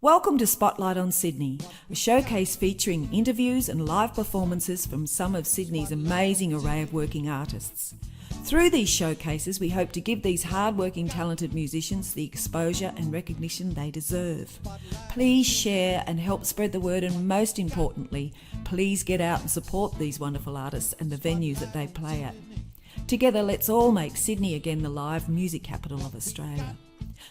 Welcome to Spotlight on Sydney, a showcase featuring interviews and live performances from some of Sydney's amazing array of working artists. Through these showcases, we hope to give these hard-working, talented musicians the exposure and recognition they deserve. Please share and help spread the word, and most importantly, please get out and support these wonderful artists and the venues that they play at. Together, let's all make Sydney again the live music capital of Australia.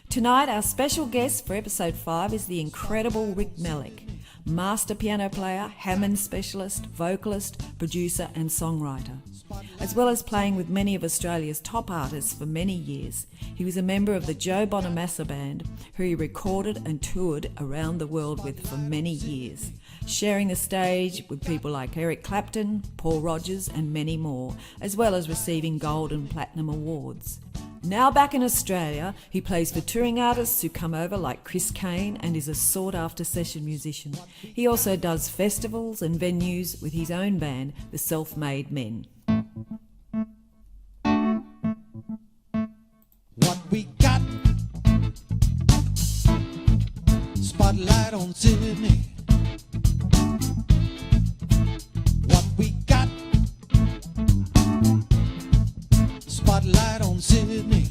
Tonight, our special guest for episode 5 is the incredible Rick Melick, master piano player, Hammond specialist, vocalist, producer and songwriter. As well as playing with many of Australia's top artists for many years, he was a member of the Joe Bonamassa band, who he recorded and toured around the world with for many years, sharing the stage with people like Eric Clapton, Paul Rodgers and many more, as well as receiving gold and platinum awards. Now back in Australia, he plays for touring artists who come over like Chris Kane and is a sought-after session musician. He also does festivals and venues with his own band, the Self-Made Men. What we got? Spotlight on Sydney. What we got? Spotlight on Sydney.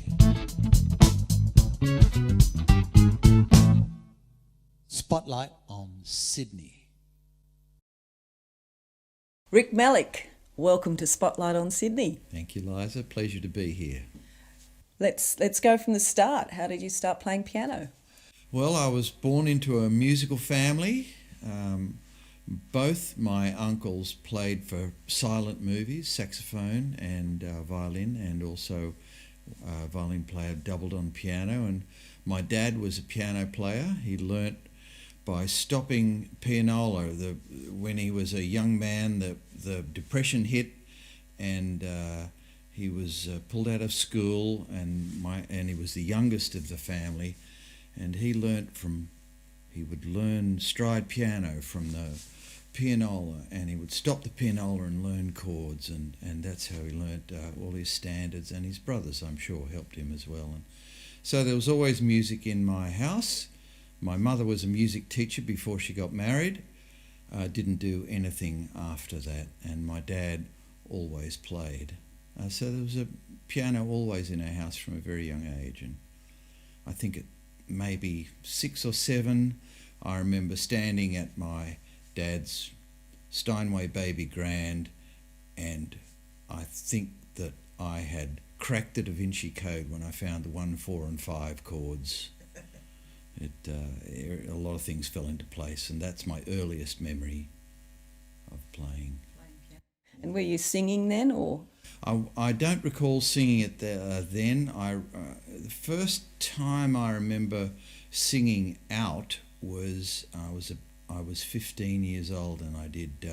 Spotlight on Sydney. Rick Melick, welcome to Spotlight on Sydney. Thank you, Liza. Pleasure to be here. Let's go from the start. How did you start playing piano? Well, I was born into a musical family. Both my uncles played for silent movies, saxophone and violin, and also a violin player doubled on piano. And my dad was a piano player. He learnt by stopping pianola. When he was a young man, the Depression hit, and he was pulled out of school, and he was the youngest of the family, and he would learn stride piano from the pianola, and he would stop the pianola and learn chords, and that's how he learnt all his standards, and his brothers, I'm sure, helped him as well. And so there was always music in my house. My mother was a music teacher before she got married, didn't do anything after that, and my dad always played. So there was a piano always in our house from a very young age, and I think at maybe 6 or 7, I remember standing at my dad's Steinway Baby Grand, and I think that I had cracked the Da Vinci Code when I found the 1, 4 and 5 chords. A lot of things fell into place, and that's my earliest memory of playing. And were you singing then, or...? I don't recall singing it then. The first time I remember singing out was I was 15 years old, and I did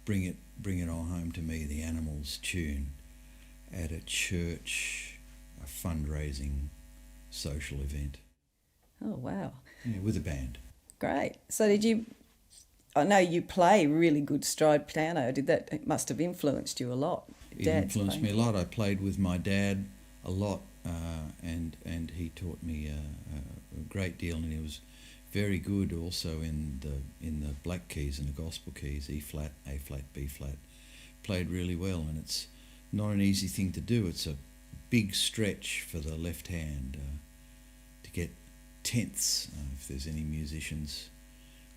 Bring It All Home to Me, the Animals tune, at a church, a fundraising social event. Oh, wow. Yeah, with a band. Great. So I know you play really good stride piano. It must have influenced you a lot. It influenced me a lot. I played with my dad a lot, and he taught me a great deal, and he was very good also in the black keys and the gospel keys, E flat, A flat, B flat. Played really well, and it's not an easy thing to do. It's a big stretch for the left hand to get tenths. If there's any musicians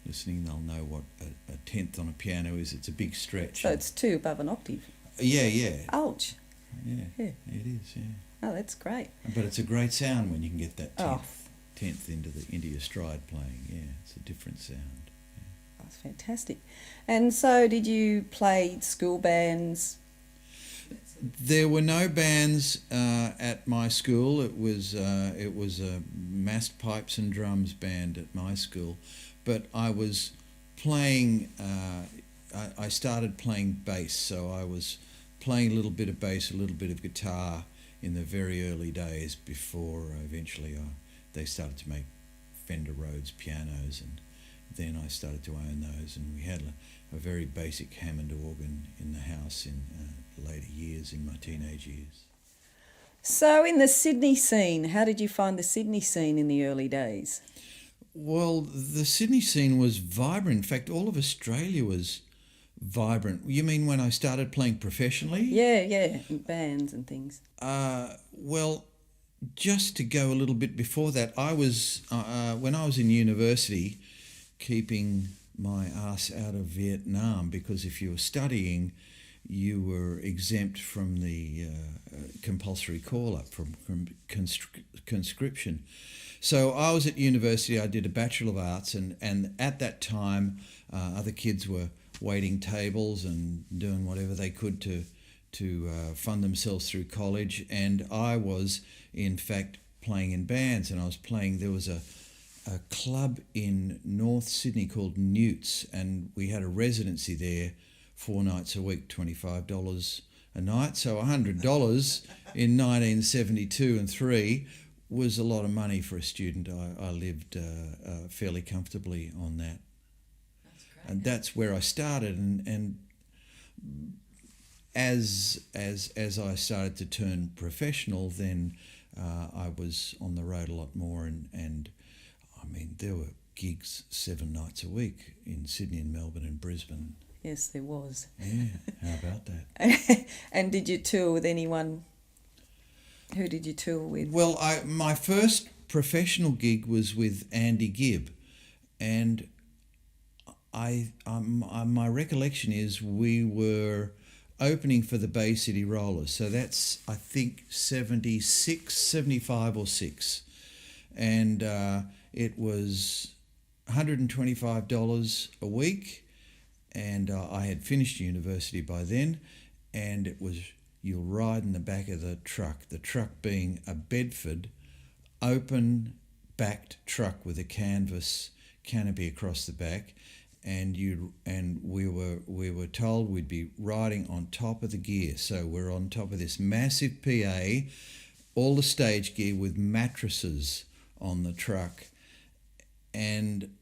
listening, they'll know what a tenth on a piano is. It's a big stretch. So it's 2 above an octave. Yeah. Ouch. Yeah, it is, yeah. Oh, that's great. But it's a great sound when you can get that tenth into your stride playing. Yeah, it's a different sound. Yeah. That's fantastic. And so did you play school bands? There were no bands at my school. It was a massed pipes and drums band at my school, but I was playing. I started playing bass, so I was playing a little bit of bass, a little bit of guitar in the very early days before eventually they started to make Fender Rhodes pianos, and then I started to own those, and we had a very basic Hammond organ in the house in later years, in my teenage years. So in the Sydney scene, how did you find the Sydney scene in the early days? Well, the Sydney scene was vibrant. In fact, all of Australia was vibrant. You mean when I started playing professionally? Yeah, in bands and things. Well, just to go a little bit before that, I was when I was in university, keeping my ass out of Vietnam, because if you were studying, you were exempt from the compulsory call-up from conscription. So I was at university, I did a Bachelor of Arts, and at that time other kids were waiting tables and doing whatever they could to fund themselves through college, and I was in fact playing in bands, and I was playing, there was a club in North Sydney called Newts, and we had a residency there 4 nights a week, $25 a night, so $100 in 1972 and 3 was a lot of money for a student. I lived fairly comfortably on that. That's great. And that's where I started, and as I started to turn professional, then I was on the road a lot more, and I mean, there were gigs 7 nights a week in Sydney and Melbourne and Brisbane. Yes, there was. Yeah, how about that? And did you tour with anyone? Who did you tour with? Well, my first professional gig was with Andy Gibb, and my recollection is we were opening for the Bay City Rollers, so that's I think 76, 75 or 6, and it was $125 a week, and I had finished university by then, and it was you'll ride in the back of the truck being a Bedford open backed truck with a canvas canopy across the back, and we were told we'd be riding on top of the gear, so we're on top of this massive PA, all the stage gear with mattresses on the truck, and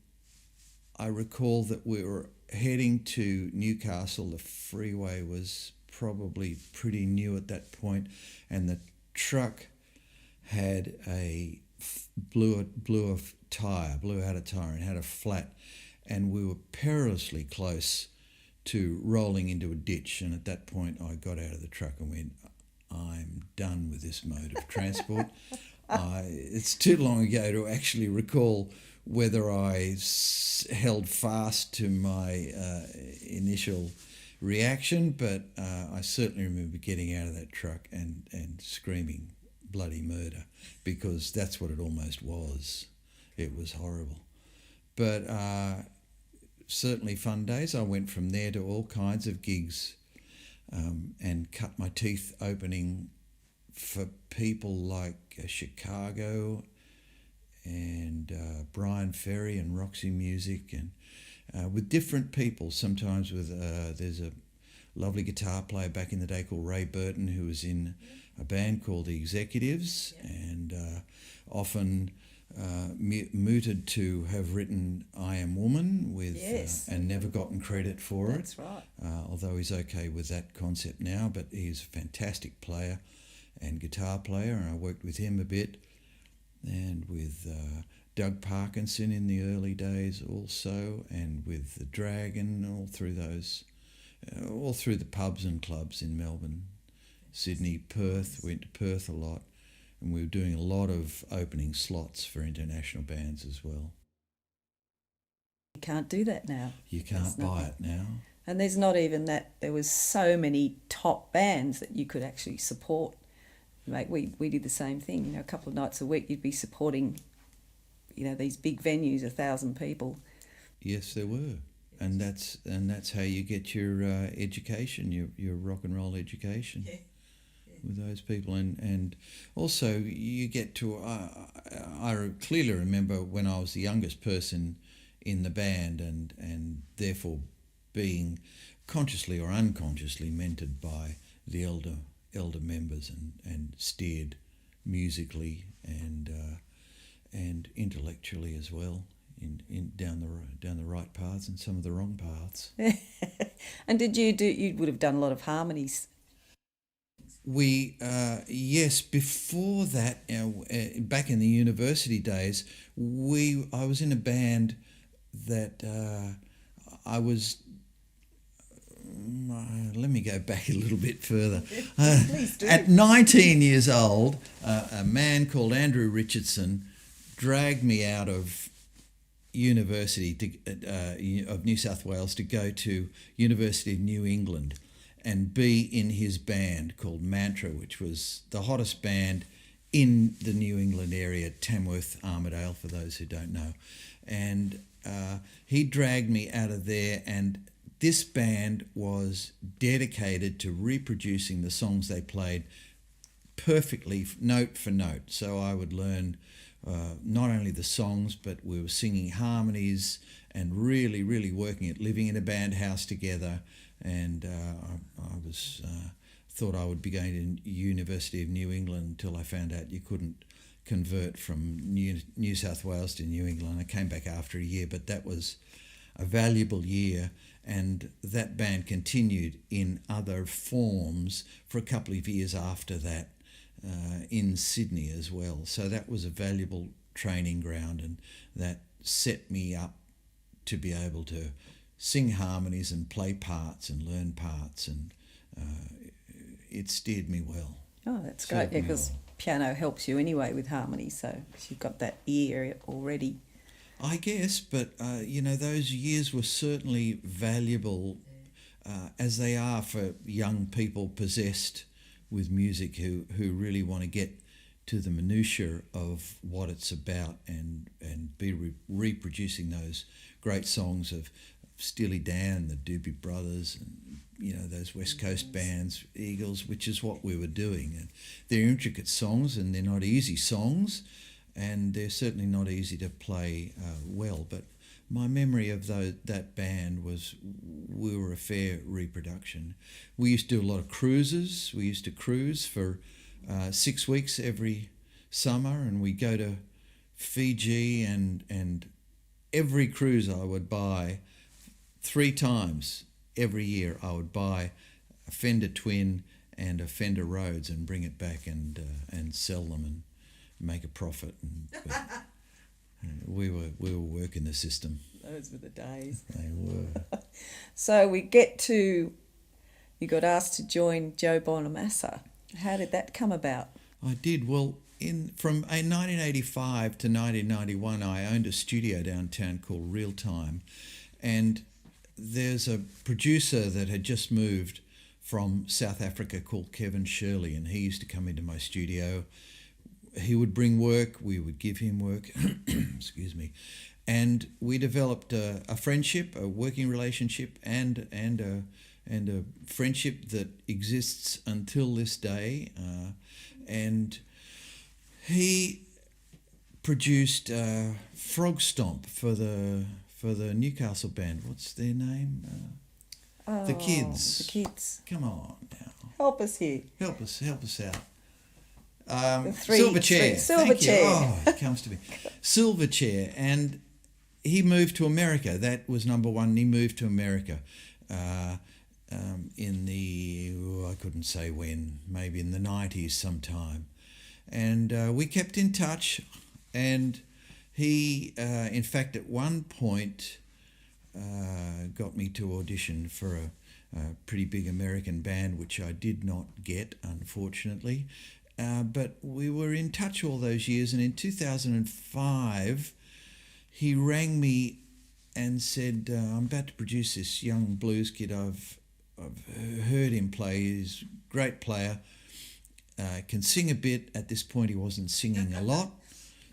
I recall that we were heading to Newcastle. The freeway was probably pretty new at that point, and the truck had a blew out a tire and had a flat, and we were perilously close to rolling into a ditch, and at that point I got out of the truck and went, I'm done with this mode of transport. It's too long ago to actually recall whether I held fast to my initial reaction, but I certainly remember getting out of that truck and screaming bloody murder, because that's what it almost was. It was horrible. But certainly fun days. I went from there to all kinds of gigs and cut my teeth opening for people like Chicago and Brian Ferry and Roxy Music, and with different people, sometimes with there's a lovely guitar player back in the day called Ray Berton, who was in a band called The Executives, and often mooted to have written I Am Woman with and never gotten credit for it. That's right. Although he's okay with that concept now, but he's a fantastic player and guitar player, and I worked with him a bit, and with Doug Parkinson in the early days also, and with the Dragon all through the pubs and clubs in Melbourne, Sydney, Perth. Went to Perth a lot, and we were doing a lot of opening slots for international bands as well. You can't do that now. You can't buy it now. And there's not even that. There was so many top bands that you could actually support. Like we did the same thing. You know, a couple of nights a week you'd be supporting, you know, these big venues, 1,000 people. Yes, there were, and that's how you get your education, your rock and roll education. Yeah. With those people, and also you get to. I clearly remember when I was the youngest person in the band, and therefore being consciously or unconsciously mentored by the elder members and steered musically and intellectually as well in down the right paths and some of the wrong paths. And you would have done a lot of harmonies. Yes, before that, back in the university days, I was in a band that I was. Let me go back a little bit further. Please do. At 19 years old, a man called Andrew Richardson dragged me out of University of New South Wales to go to University of New England and be in his band called Mantra, which was the hottest band in the New England area, Tamworth, Armidale, for those who don't know. And he dragged me out of there, and this band was dedicated to reproducing the songs they played perfectly, note for note. So I would learn not only the songs, but we were singing harmonies and really, really working at living in a band house together. And I was thought I would be going to University of New England until I found out you couldn't convert from New South Wales to New England. I came back after a year, but that was a valuable year, and that band continued in other forms for a couple of years after that in Sydney as well. So that was a valuable training ground, and that set me up to be able to sing harmonies and play parts and learn parts, and it steered me well. Oh, that's great, because piano helps you anyway with harmony, so you've got that ear already. I guess, but those years were certainly valuable, as they are for young people possessed with music who really want to get to the minutiae of what it's about and be reproducing those great songs of Steely Dan, the Doobie Brothers, and those West Coast bands, Eagles, which is what we were doing. And they're intricate songs, and they're not easy songs, and they're certainly not easy to play well. But my memory of that band was we were a fair reproduction. We used to do a lot of cruises. We used to cruise for 6 weeks every summer, and we'd go to Fiji, and every cruise I would buy 3 times every year. I would buy a Fender Twin and a Fender Rhodes and bring it back and sell them and make a profit. But we were working the system. Those were the days. They were. So we get to, you got asked to join Joe Bonamassa. How did that come about? I did. Well, from 1985 to 1991, I owned a studio downtown called Real Time, and there's a producer that had just moved from South Africa called Kevin Shirley, and he used to come into my studio. He would bring work, we would give him work, excuse me, and we developed a friendship, a working relationship, and a friendship that exists until this day. And he produced Frog Stomp for the Newcastle band. What's their name? The Kids. The Kids. Come on now. Help us here. Help us out. Silverchair. Silverchair. Oh, it comes to me. Silverchair. And he moved to America. That was number one. He moved to America in the, I couldn't say when, maybe in the 90s sometime. And we kept in touch. And he, in fact, at one point got me to audition for a pretty big American band, which I did not get, unfortunately. But we were in touch all those years, and in 2005, he rang me and said, I'm about to produce this young blues kid. I've heard him play. He's a great player, can sing a bit. At this point, he wasn't singing a lot,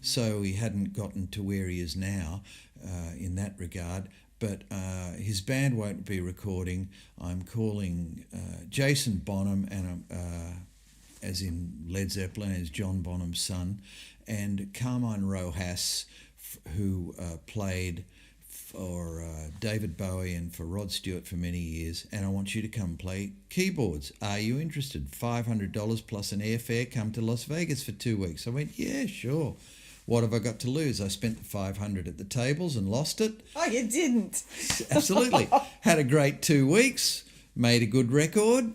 so he hadn't gotten to where he is now in that regard. But his band won't be recording. I'm calling Jason Bonham, and as in Led Zeppelin, as John Bonham's son, and Carmine Rojas, who played for David Bowie and for Rod Stewart for many years, and I want you to come play keyboards. Are you interested? $500 plus an airfare, come to Las Vegas for 2 weeks. I went, yeah, sure. What have I got to lose? I spent the $500 at the tables and lost it. Oh, you didn't? Absolutely. Had a great 2 weeks, made a good record.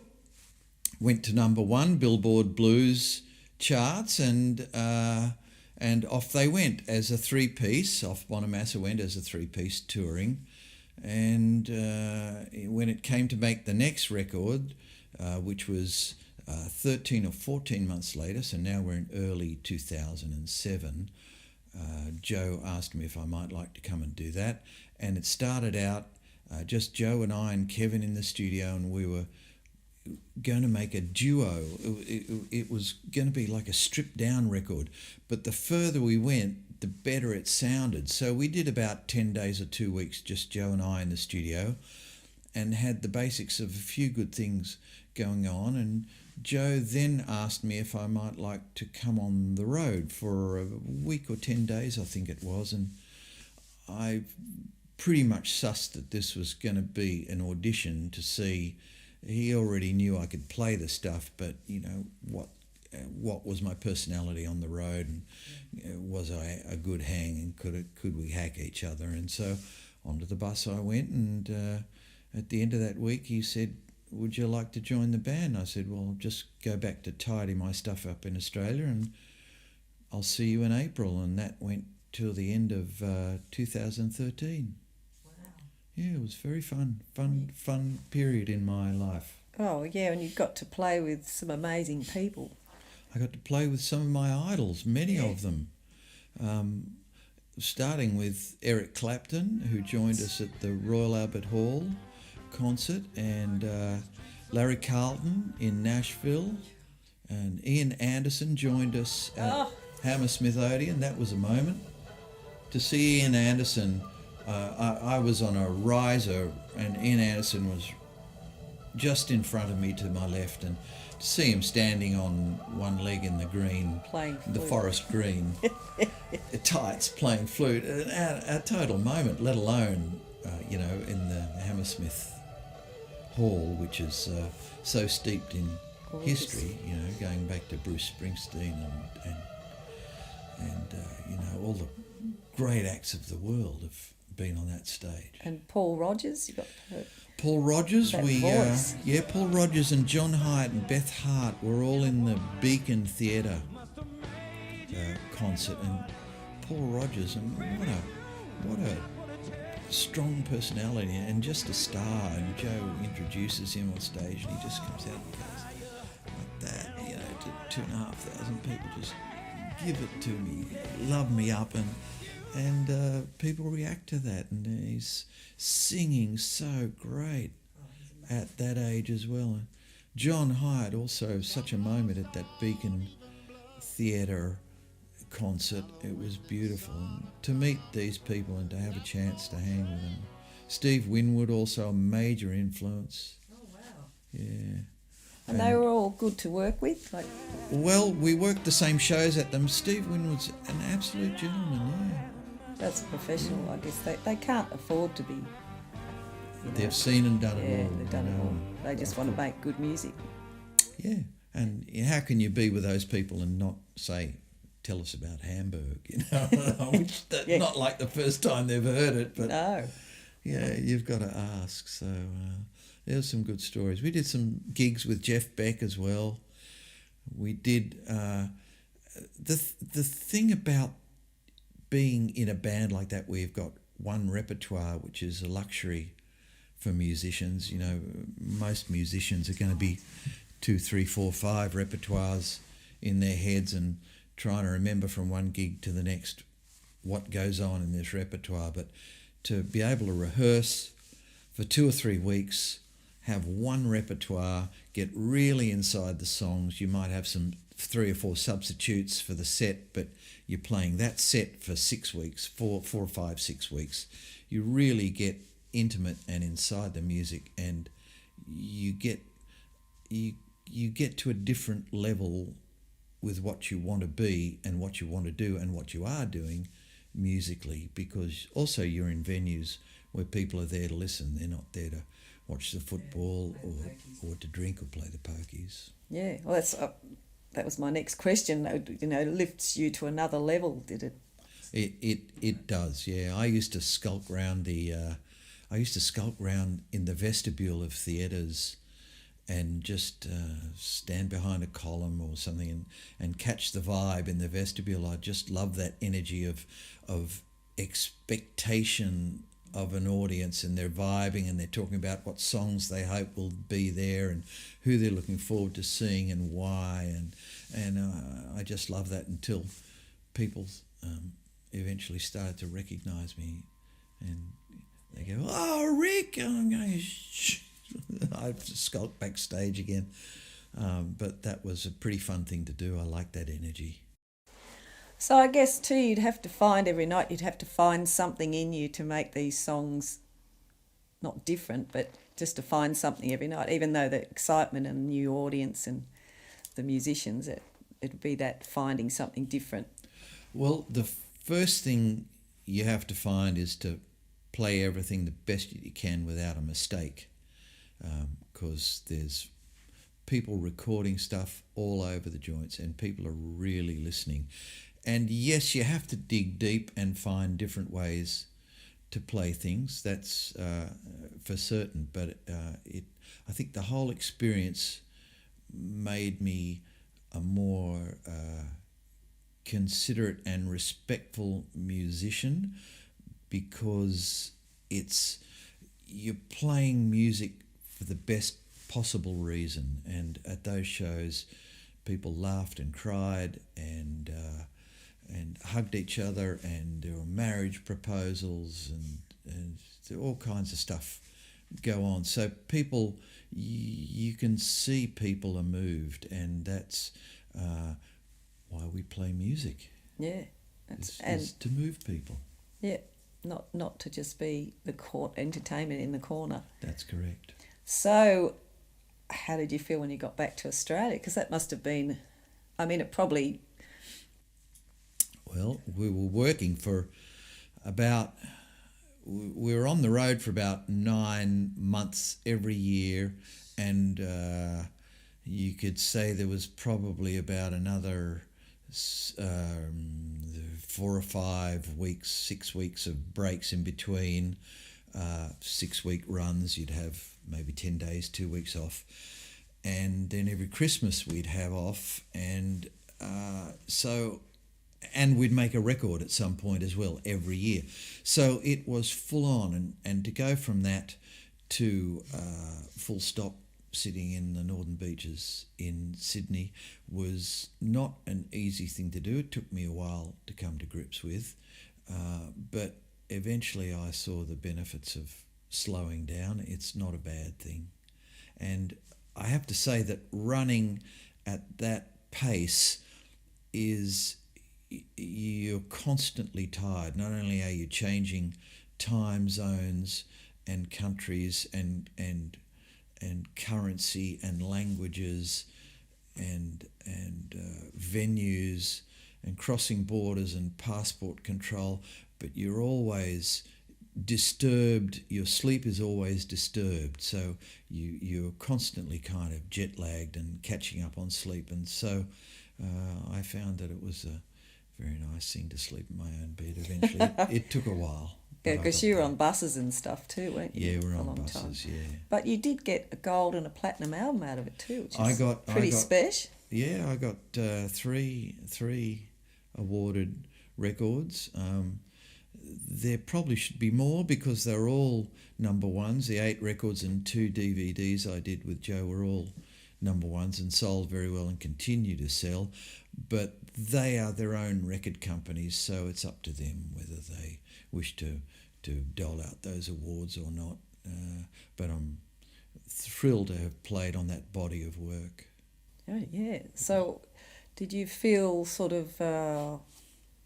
went to number one Billboard Blues charts, and off they went as a three-piece. Off Bonamassa went as a three-piece touring, and when it came to make the next record, which was 13 or 14 months later, so now we're in early 2007, Joe asked me if I might like to come and do that, and it started out just Joe and I and Kevin in the studio, and we were going to make a duo. It was going to be like a stripped down record, but the further we went, the better it sounded. So we did about 10 days or 2 weeks, just Joe and I in the studio, and had the basics of a few good things going on. And Joe then asked me if I might like to come on the road for a week or 10 days, I think it was, and I pretty much sussed that this was going to be an audition to see. He already knew I could play the stuff, but you know what was my personality on the road, and was I a good hang, and could we hack each other? And so onto the bus I went, and at the end of that week he said, "Would you like to join the band?" I said, "Well, I'll just go back to tidy my stuff up in Australia, and I'll see you in April." And that went till the end of 2013. Yeah, it was very fun period in my life. Oh, yeah, and you got to play with some amazing people. I got to play with some of my idols, many of them. Starting with Eric Clapton, who joined us at the Royal Albert Hall concert, and Larry Carlton in Nashville, and Ian Anderson joined us at Hammersmith Odeon. That was a moment. To see Ian Anderson, I was on a riser, and Ian Anderson was just in front of me to my left, and to see him standing on one leg in the green, playing the flute. forest green, tights, playing flute, a total moment, let alone, in the Hammersmith Hall, which is so steeped in history, going back to Bruce Springsteen and all the great acts of the world have been on that stage. And Paul Rogers, you got Paul Rogers, voice. Paul Rogers and John Hyatt and Beth Hart were all in the Beacon Theatre concert, and Paul Rogers, and what a strong personality, and just a star. And Joe introduces him on stage, and he just comes out and goes like that, to 2,500 people, just give it to me, love me up, and people react to that, and he's singing so great at that age as well. John Hyatt, also such a moment at that Beacon Theatre concert. It was beautiful, and to meet these people and to have a chance to hang with them. Steve Winwood, also a major influence. Oh, wow. Yeah. And they were all good to work with? Well, we worked the same shows at them. Steve Winwood's an absolute gentleman, yeah. That's professional, I guess. They can't afford to be... They've seen and done it all. They've done it all. They just want to make good music. Yeah, and how can you be with those people and not say, tell us about Hamburg, which not like the first time they've heard it, but no. Yeah, you've got to ask. So there's some good stories. We did some gigs with Jeff Beck as well. We did the thing about being in a band like that, where you've got one repertoire, which is a luxury for musicians. Most musicians are going to be 2, 3, 4, 5 repertoires in their heads, and trying to remember from one gig to the next what goes on in this repertoire. But to be able to rehearse for 2 or 3 weeks, have one repertoire, get really inside the songs. You might have some 3 or 4 substitutes for the set, but you're playing that set for 6 weeks, 4 or 5, 6 weeks. You really get intimate and inside the music, and you get to a different level with what you want to be and what you want to do and what you are doing musically, because also you're in venues where people are there to listen. They're not there to watch the football or to drink or play the pokies. Yeah, well, that was my next question. Lifts you to another level, did it? It does, yeah. I used to skulk round in the vestibule of theatres and just stand behind a column or something and catch the vibe in the vestibule. I just love that energy of expectation of an audience, and they're vibing and they're talking about what songs they hope will be there and who they're looking forward to seeing and why, and I just love that until people eventually started to recognise me, and they go, "Oh, Rick!" And I'm going, "Shh." I've skulked backstage again, but that was a pretty fun thing to do. I like that energy. So I guess too, you'd have to find every night, you'd have to find something in you to make these songs not different, but just to find something every night, even though the excitement and new audience and the musicians, it'd be that finding something different. Well, the first thing you have to find is to play everything the best you can without a mistake, because there's people recording stuff all over the joints and people are really listening. And yes, you have to dig deep and find different ways to play things. That's for certain. But I think the whole experience made me a more considerate and respectful musician, because you're playing music for the best possible reason. And at those shows, people laughed and cried and hugged each other, and there were marriage proposals and all kinds of stuff go on. So people, you can see people are moved, and that's why we play music. Yeah, is to move people. Yeah, not to just be the entertainment in the corner. That's correct. So, how did you feel when you got back to Australia? Because that must have been, I mean, it probably. Well, we were working for we were on the road for about 9 months every year, and you could say there was probably about another 4 or 5 weeks, 6 weeks of breaks in between. 6-week runs, you'd have maybe 10 days, 2 weeks off, and then every Christmas we'd have off, and and we'd make a record at some point as well every year. So it was full on, and to go from that to full stop sitting in the Northern Beaches in Sydney was not an easy thing to do. It took me a while to come to grips with, but eventually I saw the benefits of slowing down. It's not a bad thing. And I have to say that running at that pace you're constantly tired. Not only are you changing time zones and countries and currency and languages and venues and crossing borders and passport control, but you're always disturbed. Your sleep is always disturbed, so you're constantly kind of jet lagged and catching up on sleep. And so I found that it was a very nice thing to sleep in my own bed eventually. It took a while. Yeah, because you were on buses and stuff too, weren't you? Yeah, we're on buses, time. Yeah. But you did get a gold and a platinum album out of it too, which is pretty special. Yeah, I got three awarded records. There probably should be more because they're all number ones. The 8 records and 2 DVDs I did with Joe were all number ones and sold very well and continue to sell. But they are their own record companies, so it's up to them whether they wish to dole out those awards or not. But I'm thrilled to have played on that body of work. Oh, yeah. So did you feel sort of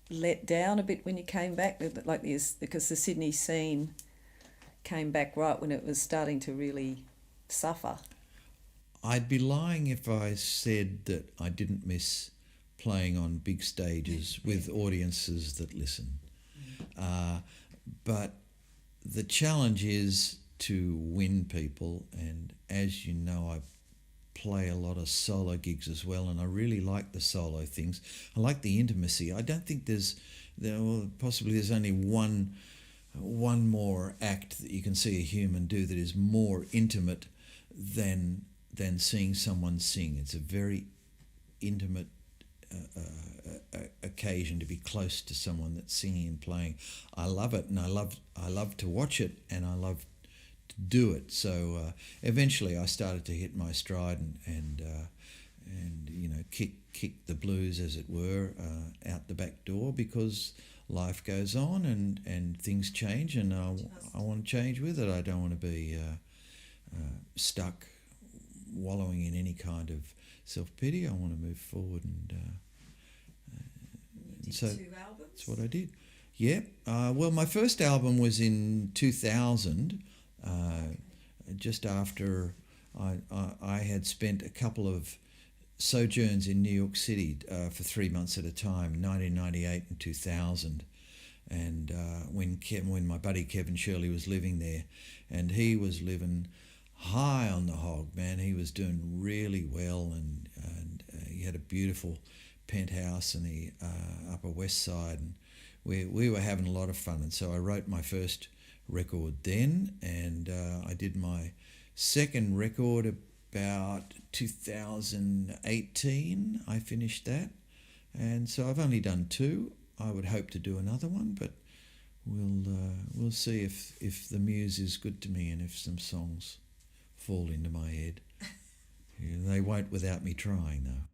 let down a bit when you came back, like this, because the Sydney scene came back right when it was starting to really suffer? I'd be lying if I said that I didn't miss playing on big stages with audiences that listen. But the challenge is to win people, and as you know, I play a lot of solo gigs as well, and I really like the solo things. I like the intimacy. I don't think there's only one more act that you can see a human do that is more intimate than than seeing someone sing. It's a very intimate occasion to be close to someone that's singing and playing. I love it, and I love to watch it, and I love to do it. So eventually I started to hit my stride and you know, kick the blues, as it were, out the back door, because life goes on and things change, and I want to change with it. I don't want to be stuck wallowing in any kind of self-pity. I want to move forward, and so 2 albums? that's what I did. Yeah. Well, my first album was in 2000, just after I had spent a couple of sojourns in New York City for 3 months at a time, 1998 and 2000. And when my buddy Kevin Shirley was living there, and he was living high on the hog, man. He was doing really well, and he had a beautiful penthouse in the Upper West Side, and we were having a lot of fun. And so I wrote my first record then, and I did my second record about 2018. I finished that, and so I've only done 2. I would hope to do another one, but we'll see if the muse is good to me and if some songs fall into my head. They won't without me trying, though.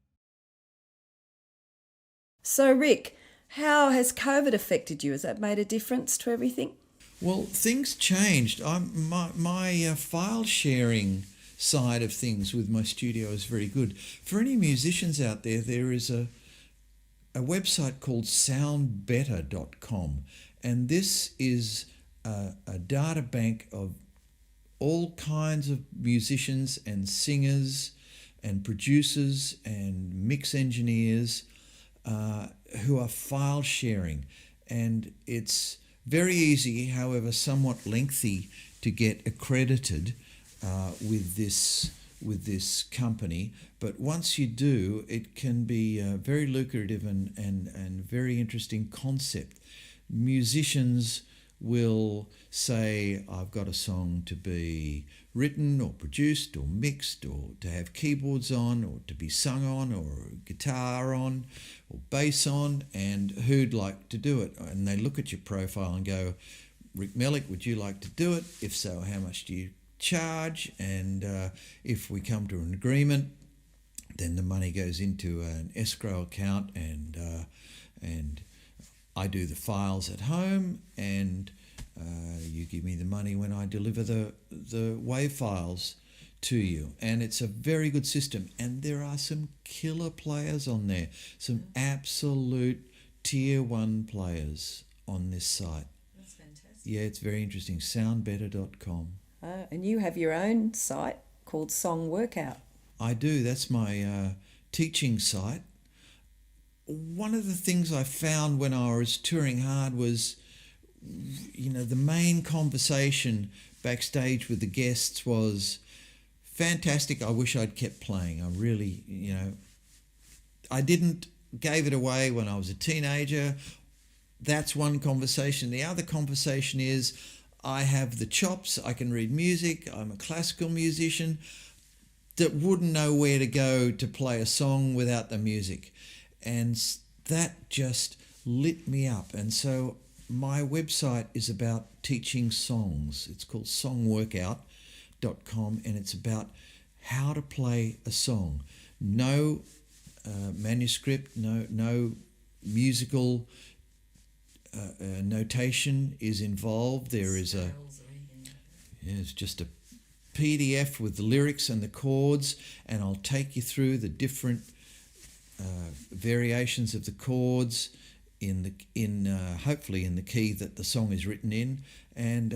So, Rick, how has COVID affected you? Has that made a difference to everything? Well, things changed. My file sharing side of things with my studio is very good. For any musicians out there, there is a website called soundbetter.com, and this is a data bank of all kinds of musicians and singers and producers and mix engineers who are file sharing. And it's very easy, however somewhat lengthy, to get accredited with this company. But once you do, it can be very lucrative and very interesting concept. Musicians will say, I've got a song to be written or produced or mixed, or to have keyboards on, or to be sung on, or guitar on, or bass on, and who'd like to do it? And they look at your profile and go, Rick Melick, would you like to do it? If so, how much do you charge? And if we come to an agreement, then the money goes into an escrow account, and I do the files at home, and you give me the money when I deliver the WAV files to you. And it's a very good system. And there are some killer players on there, some absolute tier 1 players on this site. That's fantastic. Yeah, it's very interesting. Soundbetter.com. And you have your own site called Song Workout. I do. That's my teaching site. One of the things I found when I was touring hard was, the main conversation backstage with the guests was, fantastic, I wish I'd kept playing. I really, I gave it away when I was a teenager. That's one conversation. The other conversation is, I have the chops, I can read music, I'm a classical musician that wouldn't know where to go to play a song without the music. And that just lit me up. And so my website is about teaching songs. It's called songworkout.com, and it's about how to play a song. No manuscript, no musical notation is involved. There is it's just a PDF with the lyrics and the chords, and I'll take you through the different variations of the chords hopefully in the key that the song is written in. And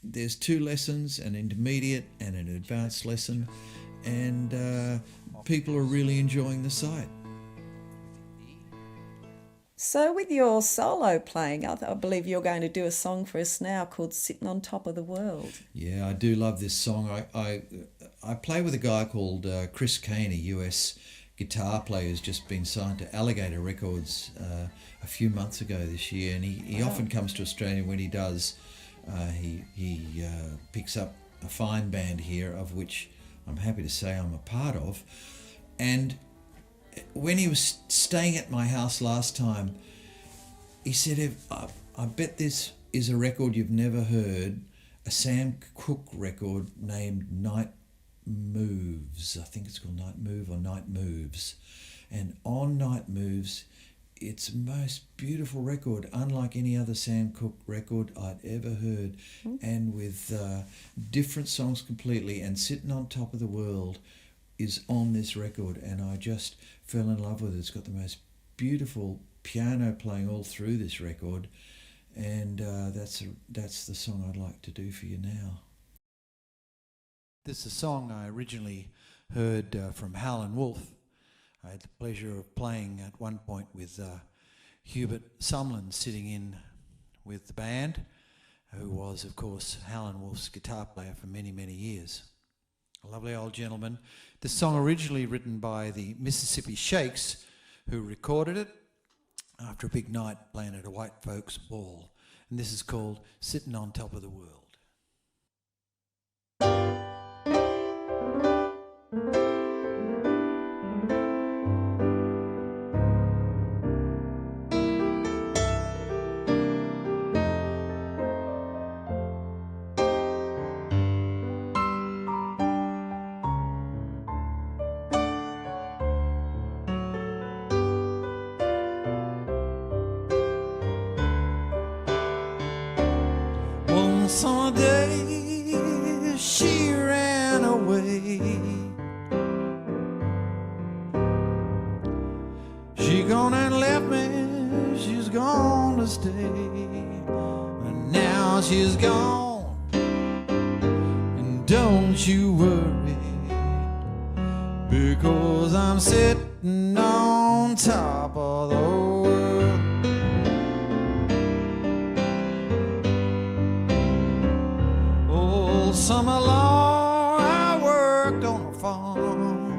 there's 2 lessons, an intermediate and an advanced lesson, and people are really enjoying the site. So with your solo playing, I believe you're going to do a song for us now called Sitting on Top of the World. Yeah, I do love this song. I play with a guy called Chris Kane, a US guitar player who's just been signed to Alligator Records a few months ago this year, and he often comes to Australia. When he does, he picks up a fine band here, of which I'm happy to say I'm a part of. And when he was staying at my house last time, he said, I bet this is a record you've never heard, a Sam Cooke record named Night Moves. I think it's called Night Move or Night Moves. And on Night Moves, it's the most beautiful record, unlike any other Sam Cooke record I'd ever heard, and with different songs completely, and Sitting on Top of the World is on this record, and I just fell in love with it. It's got the most beautiful piano playing all through this record, and that's the song I'd like to do for you now. This is a song I originally heard from Howlin' Wolf. I had the pleasure of playing at one point with Hubert Sumlin sitting in with the band, who was, of course, Howlin' Wolf's guitar player for many, many years. A lovely old gentleman. This song originally written by the Mississippi Shakes, who recorded it after a big night playing at a white folks ball. And this is called Sitting on Top of the World. Summer day, she ran away. She gone and left me, she's gone to stay. And now she's gone, and don't you worry, because I'm sitting on top of the world. Summer long I worked on a farm,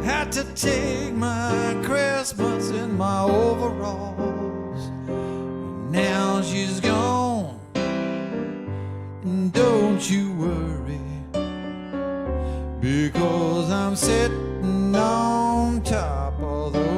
had to take my Christmas in my overalls. Now she's gone, and don't you worry, because I'm sitting on top of the world.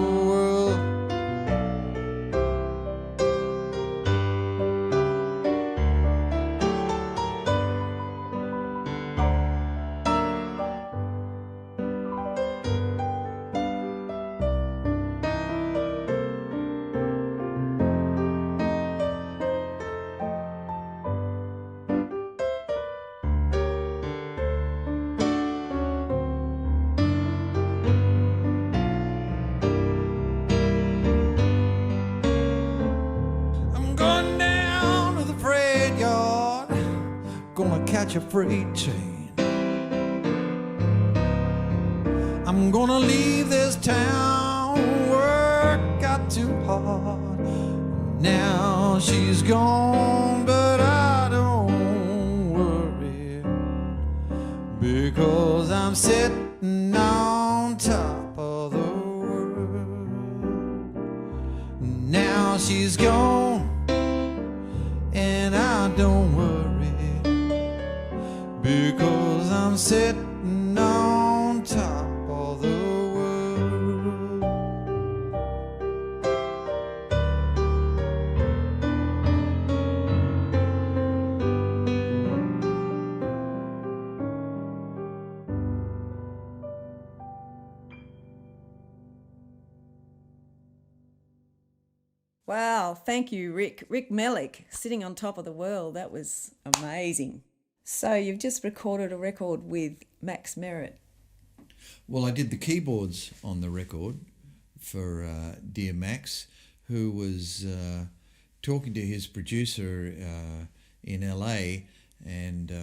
Catch a freight train. I'm gonna leave this town, work got too hard. Now she's gone, but I don't worry, because I'm sitting on top of the world. Now she's gone, and I don't worry, because I'm sitting on top of the world. Wow, thank you, Rick. Rick Melick, Sitting on Top of the World. That was amazing. So you've just recorded a record with Max Merritt. Well, I did the keyboards on the record for dear Max, who was talking to his producer in LA, and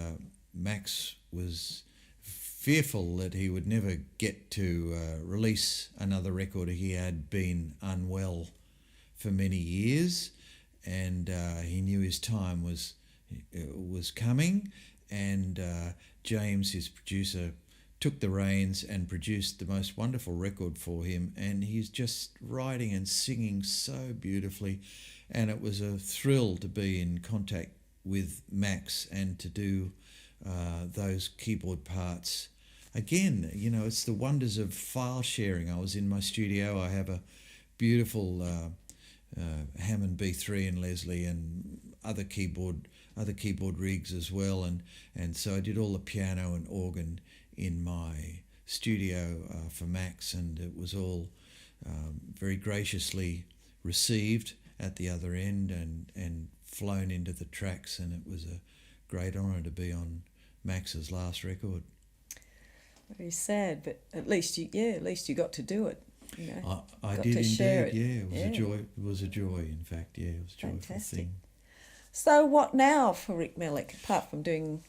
Max was fearful that he would never get to release another record. He had been unwell for many years, and he knew his time was coming. And James, his producer, took the reins and produced the most wonderful record for him, and he's just writing and singing so beautifully, and it was a thrill to be in contact with Max and to do those keyboard parts. Again, you know, it's the wonders of file sharing. I was in my studio. I have a beautiful Hammond B3 and Leslie and other keyboard rigs as well, and so I did all the piano and organ in my studio for Max, and it was all very graciously received at the other end and flown into the tracks, and it was a great honour to be on Max's last record. Very sad, but at least you got to do it. You know, I got did to share indeed. it. Yeah, it was a joy. It was a joy. In fact, yeah, it was a joyful Fantastic. thing. So what now for Rick Melick, apart from doing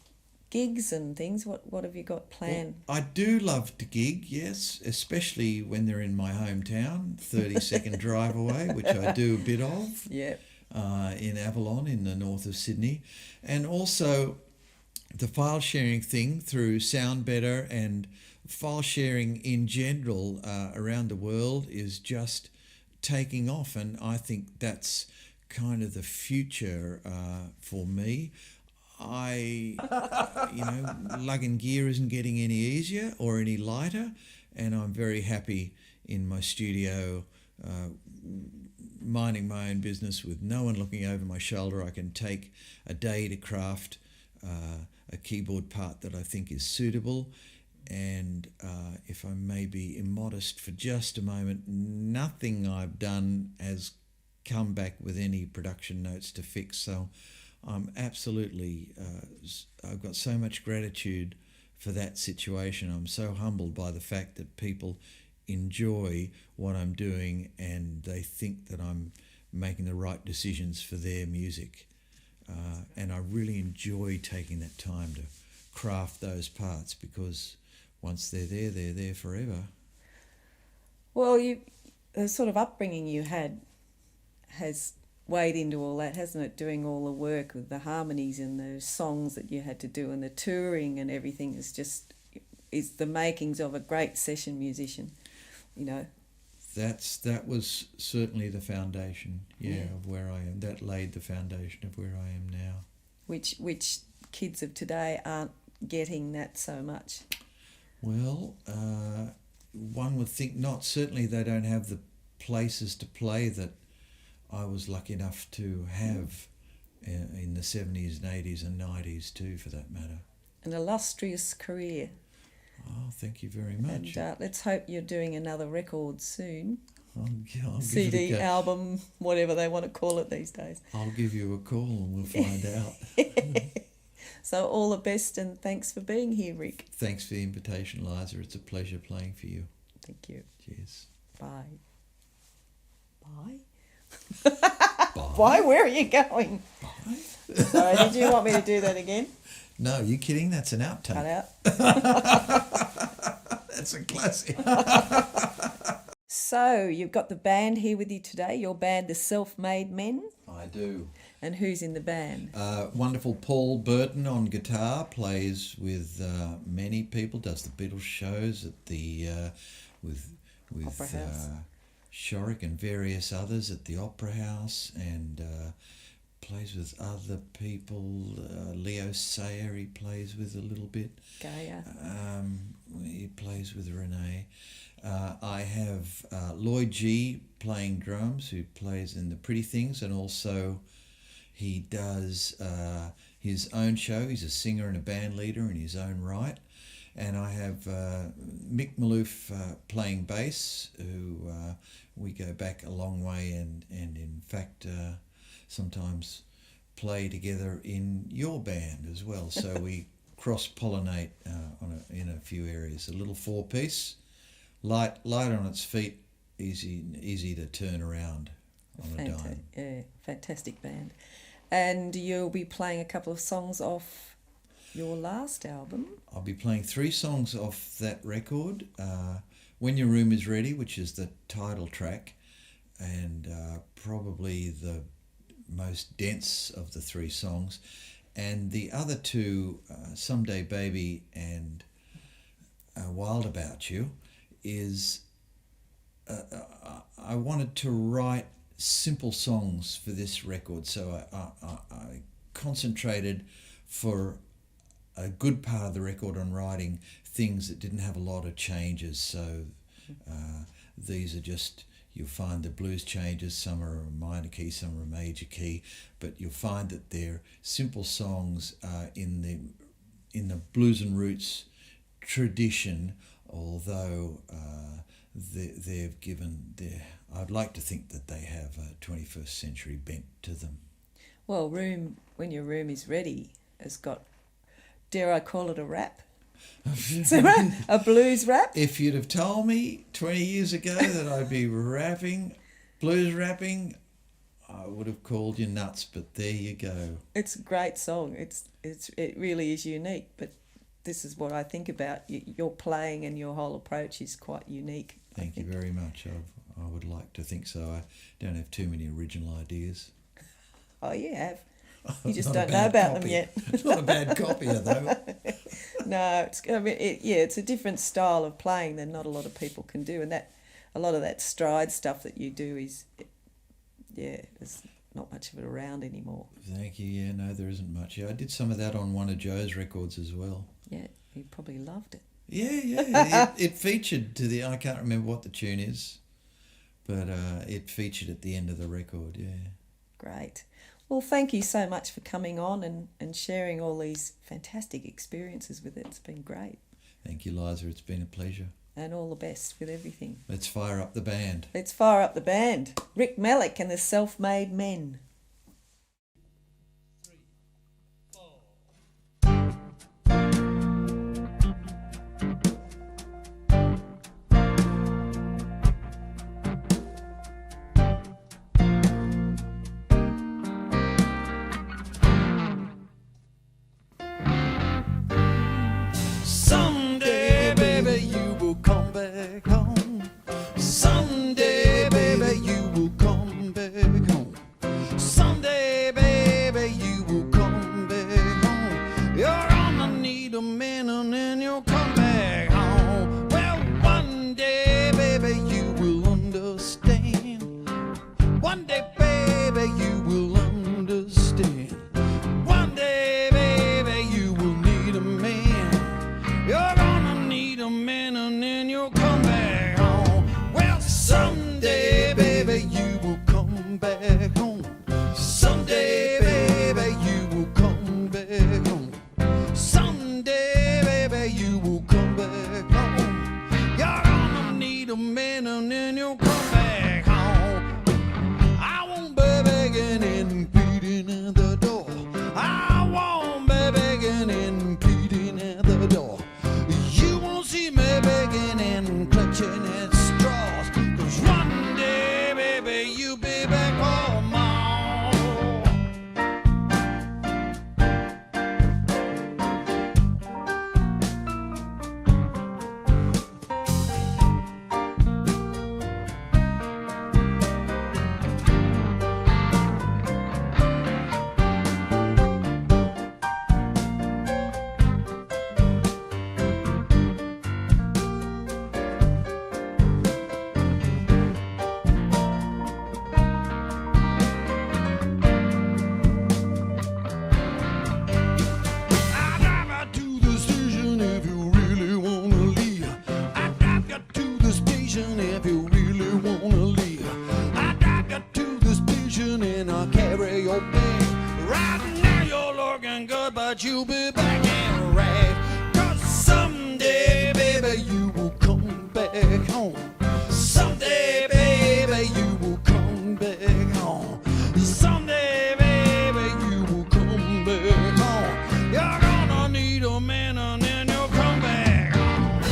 gigs and things? What have you got planned? Well, I do love to gig, yes, especially when they're in my hometown, 30-second drive away, which I do a bit of. Yeah. In Avalon, in the north of Sydney, and also the file sharing thing through Sound Better, and file sharing in general around the world is just taking off, and I think that's kind of the future for me. Lugging gear isn't getting any easier or any lighter, and I'm very happy in my studio minding my own business with no one looking over my shoulder. I can take a day to craft a keyboard part that I think is suitable, and if I may be immodest for just a moment, nothing I've done has come back with any production notes to fix, so I'm absolutely I've got so much gratitude for that situation. I'm so humbled by the fact that people enjoy what I'm doing and they think that I'm making the right decisions for their music, and I really enjoy taking that time to craft those parts, because once they're there forever. Well, the sort of upbringing you had has weighed into all that, hasn't it? Doing all the work with the harmonies and the songs that you had to do and the touring and everything is the makings of a great session musician, you know. That was certainly the foundation, of where I am. That laid the foundation of where I am now. Which kids of today aren't getting that so much. Well, one would think not. Certainly they don't have the places to play that I was lucky enough to have in the 70s and 80s and 90s too, for that matter. An illustrious career. Oh, thank you very much. And let's hope you're doing another record soon. I'll CD, give it a go. Album, whatever they want to call it these days. I'll give you a call and we'll find out. So all the best, and thanks for being here, Rick. Thanks for the invitation, Liza. It's a pleasure playing for you. Thank you. Cheers. Bye. Bye? Bye. Bye? Where are you going? Bye. Sorry, did you want me to do that again? No, you kidding? That's an outtake. Cut out. That's a classic. So, you've got the band here with you today, your band, the Self-Made Men. I do. And who's in the band? Wonderful Paul Berton on guitar, plays with many people, does the Beatles shows at the with Opera House. Shorrock and various others at the Opera House, and plays with other people. Leo Sayer he plays with a little bit. Gaia. He plays with Renee. I have Lloyd G playing drums, who plays in the Pretty Things, and also he does his own show. He's a singer and a band leader in his own right. And I have Mick Malouf playing bass, who we go back a long way, and in fact sometimes play together in your band as well. So we cross-pollinate in a few areas. A little four-piece, light on its feet, easy to turn around on a dime. Yeah, fantastic band. And you'll be playing a couple of songs off your last album. I'll be playing 3 songs off that record. When Your Room Is Ready, which is the title track, and probably the most dense of the 3 songs. And the other 2, Someday Baby and Wild About You, is I wanted to write simple songs for this record, so I concentrated for a good part of the record on writing things that didn't have a lot of changes. So these are just, you'll find the blues changes, some are a minor key, some are a major key, but you'll find that they're simple songs in the blues and roots tradition, although they've given I'd like to think that they have a 21st century bent to them. Well, When Your Room Is Ready has got, dare I call it a rap? A blues rap? If you'd have told me 20 years ago that I'd be blues rapping, I would have called you nuts, but there you go. It's a great song. It really is unique, but this is what I think about. Your playing and your whole approach is quite unique. Thank you very much. I would like to think so. I don't have too many original ideas. Oh, you have. You just don't know about them yet. Not a bad copier, though. No, it's a different style of playing than not a lot of people can do, and that a lot of that stride stuff that you do is, there's not much of it around anymore. Thank you. Yeah, no, there isn't much. Yeah, I did some of that on one of Joe's records as well. Yeah, you probably loved it. Yeah. It featured I can't remember what the tune is, but it featured at the end of the record. Yeah. Great. Well, thank you so much for coming on and sharing all these fantastic experiences with it. It's been great. Thank you, Liza. It's been a pleasure. And all the best with everything. Let's fire up the band. Let's fire up the band. Rick Melick and the Self-Made Men. Someday, baby, you will come back home. Someday, baby, you will come back home. Someday, baby, you will come back home. You're gonna need a man and then you'll come back home. Well, one day, baby, you will understand. One day, baby, you will understand. One day, baby, you will need a man. You're gonna need a man and then you'll come back home. Well, someday, baby, you will come back home. Someday, baby, you will come back home. Someday, baby, you will come back home. You're gonna need a man and then you'll come back home. I won't be begging and pleading at the door. I won't be begging and pleading at the door. You won't see me begging and clutching at straws. 'Cause one day, baby, you'll be back home. I drive out to the station if you really wanna leave. I drive you to the station if you really wanna leave. I drive you to the station and I'll carry your bag. Right now you're looking good, but you'll be back in rag. 'Cause someday, baby, you will come back home. Someday, baby, you will come back home. Someday, baby, you will come back home. You're gonna need a man and then you'll come back home.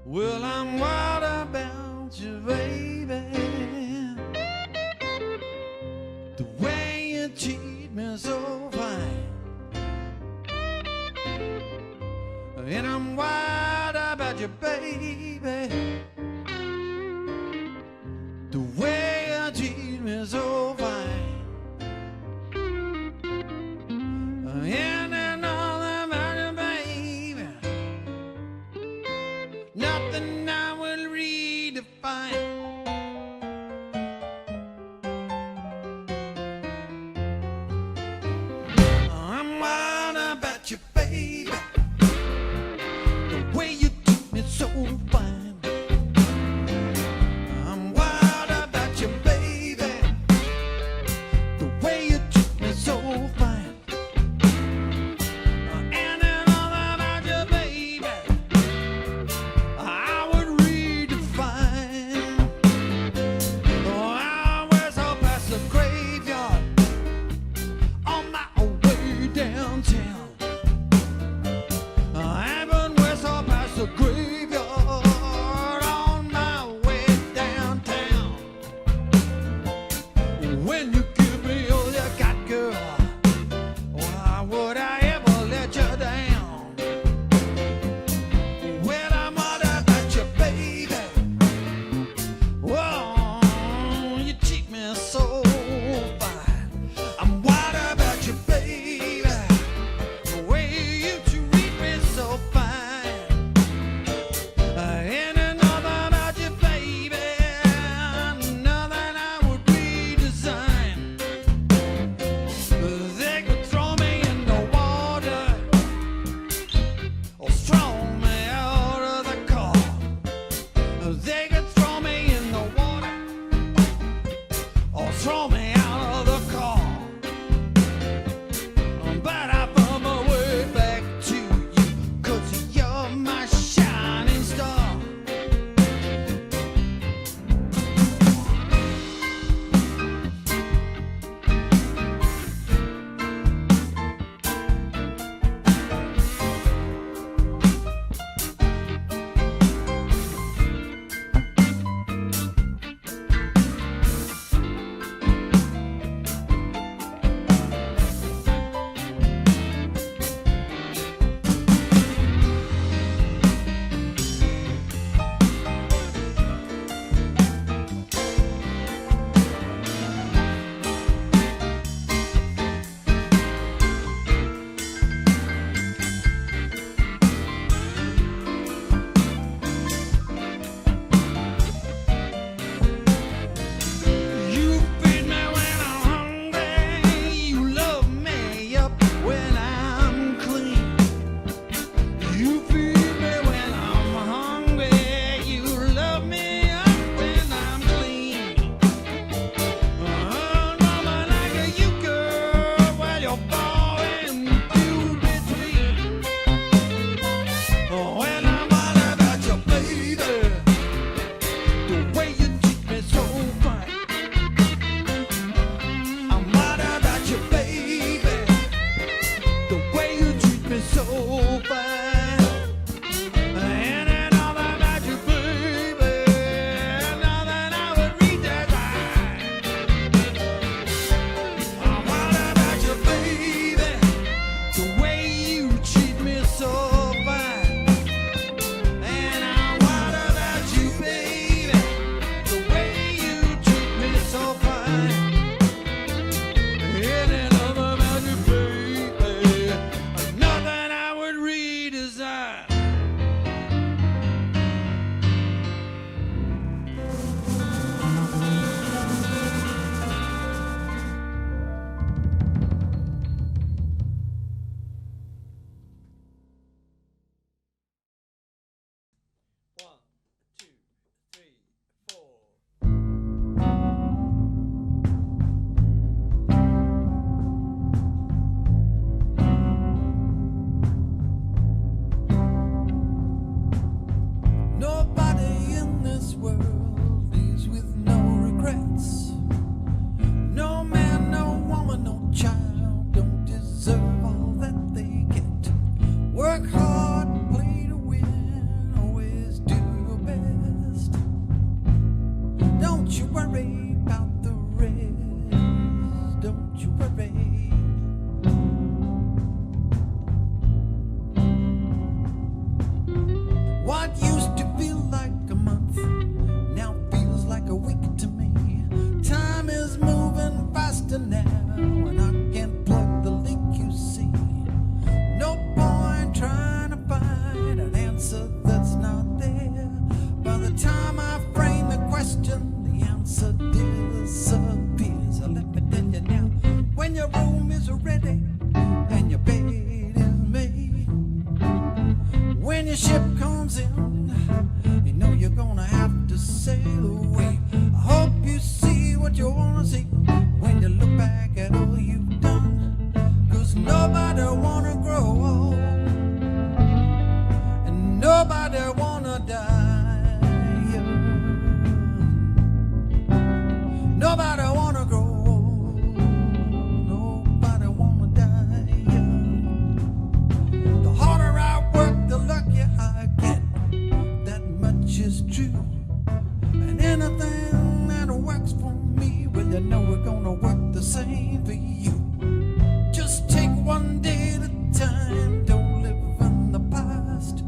Well, I'm wild about you, baby. The way you treat me so fine. And I'm wild about you, baby. The way you treat me so fine. And I know about you, baby. Nothing I will redefine. I'm wild about you, baby. The way you treat me so fine. I'm wild about you, baby. The way you treat me so fine. And then all about you, baby, I would redefine. Oh, I was up past the graveyard on my way downtown. I've been west up past the graveyard on my way downtown. When you give me all you got, girl, why would I ever let you down? Well, I'm all about you, baby. Whoa, you treat me so fine. I'm wild about you, baby. The way you treat me so fine. And another about you, baby. Nothing I would redesign. They could throw me in the water or throw me out of the car. They could throw me in the water or throw me out of the car. But I found my way back to you, 'cause you're my shining star. You feed me when I'm hungry. You love me up when I'm clean. You feed me when I'm hungry. You love me up when I'm clean. Mama like you, girl, while you're falling through between. When I'm all about you, baby. The way you treat me so fine. I'm mad about you, baby. The way you treat me so fine. What used to feel like a month now feels like a week to me. Time is moving faster now, and I can't plug the leak, you see. No point trying to find an answer that's not there. By the time I frame the question, the answer disappears. So let me tell you now, when your room is ready and your bed is made, when your ship comes in, you know you're gonna have to sail away. I hope you see what you wanna see when you look back at all you've done. 'Cause nobody wanna grow old, and nobody wanna die young. Nobody wanna grow old, nobody wanna die young. The harder I work, the luckier I get. That much is true. And anything that works for me, well, you know we're gonna work the same for you. Just take one day at a time, don't live in the past.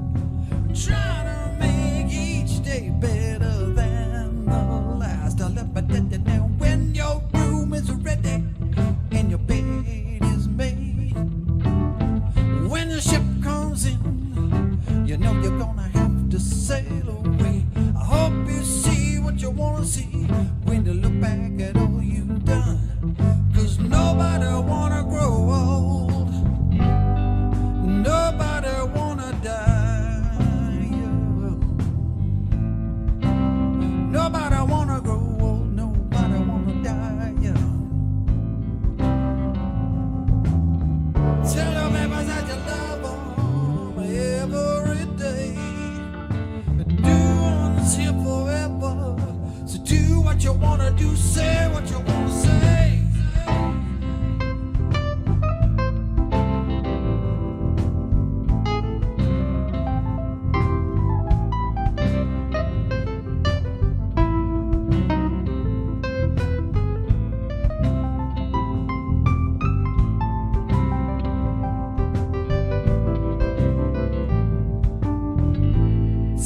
Try to make each day better than the last. I'll let me tell you now, when your room is ready and your bed is made, when the ship comes in, you know you're gonna have to sail away. I hope you see what you wanna see when you look back at all you've done. 'Cause nobody wanna grow old, nobody wanna die young. Nobody wanna grow old, nobody wanna die young. Tell your neighbors that you love them every day. Doing's here forever, so do what you wanna do, say what you wanna say.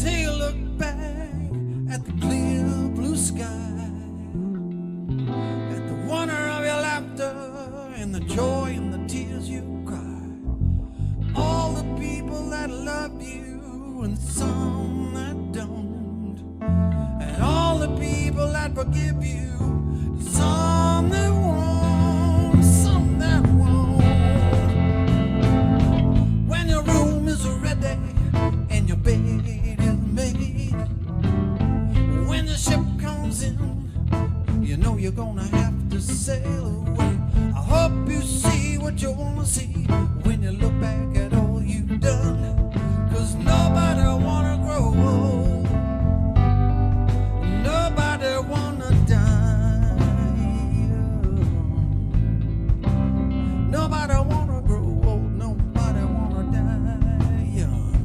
Take a look back at the clear blue sky, at the wonder of your laughter and the joy and the tears you cry. All the people that love you and some that don't, and all the people that forgive you, some that won't, some that won't. When your room is ready and your bed is made, when the ship comes in, you know you're gonna have to sail away. I hope you see what you wanna see when you look back at all you've done. 'Cause nobody wanna grow old, nobody wanna die young. Nobody wanna grow old, nobody wanna die young.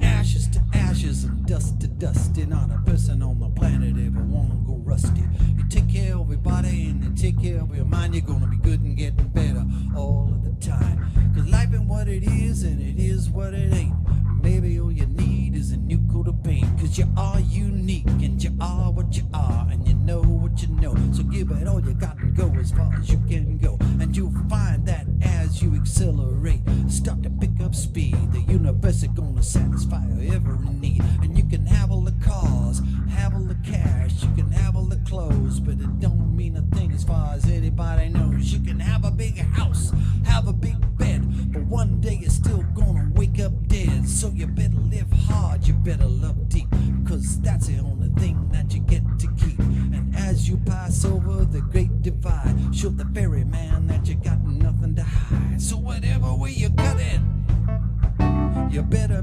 Ashes to ashes and dust to dust, and not a person on the planet ever wanna go rusty. You take care of your body and you take care of your mind, you're gonna be good and getting better all of the time. 'Cause life ain't what it is and it is what it ain't. Maybe all you need is a new coat of paint. 'Cause you are unique and you are what you are, and you know what you know. So give it all you got and go as far as you can go. And you'll find that as you accelerate, start to pick up speed, the universe is gonna satisfy your every need. And you can have all the cars, have all the cash, you can have all the clothes, but it don't mean a thing as far as anybody knows. You can have a big house, have a big bed, but one day you're still gonna wake up dead. So you better live hard, you better love deep, 'cause that's the only thing that you get to keep. And as you pass over the great divide, show the ferryman that you got nothing to hide. So whatever way you cut it, you better